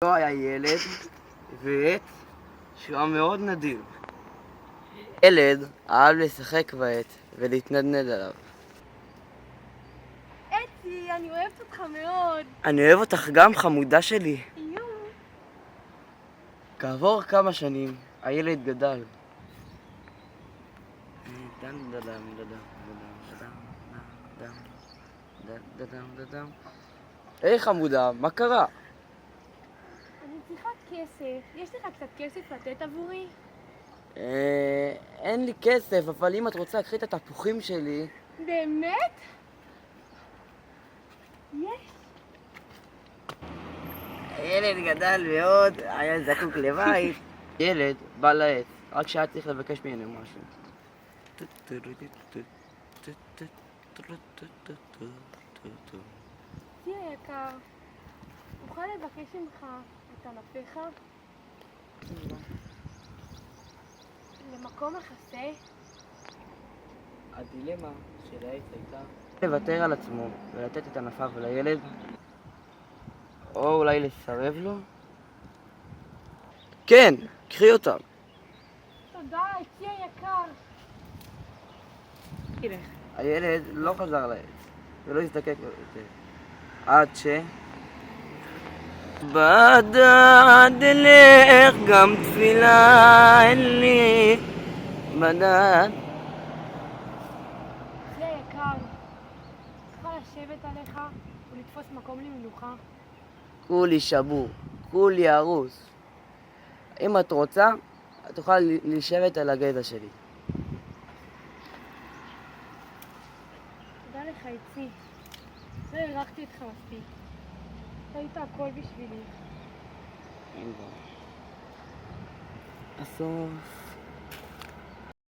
לא היה ילד ועץ שהוא היה מאוד נדיר. ילד אהב לשחק בעץ ולהתנדנד עליו. אצי, אני אוהבת אותך מאוד. אני אוהב אותך גם, חמודה שלי. איום. כעבור כמה שנים הילד גדל. היי חמודה, מה קרה? אני צריכה כסף. יש לך קצת כסף לתת עבורי? אין לי כסף, אבל אם את רוצה לקחי את התפוחים שלי... באמת? יש. הילד גדל מאוד, היה זקוק לבית. ילד בא לעץ, רק שהיה צריך לבקש ממנו משהו. צי היקר, אוכל לבקש ממך את ענפיך? למקום מחסה? הדילמה של העץ הייתה לוותר על עצמו ולתת את ענפיו לילד, או אולי לסרב לו? כן, קחי אותם. תודה, צי היקר. הילד לא חזר לעץ ולא הזדקק לו יותר, עד ש... בדד לך גם תפילה אין לי בדד. צי היקר, צריכה לשבת עליך ולתפוס מקום למנוחה. כולי שבור, כולי הרוס. אם את רוצה, את תוכל לשבת על הגזע שלי. תודה לך, אצי. לא הערכתי אותך מספיק. היית הכל בשבילי. אין בעיה. הסוף.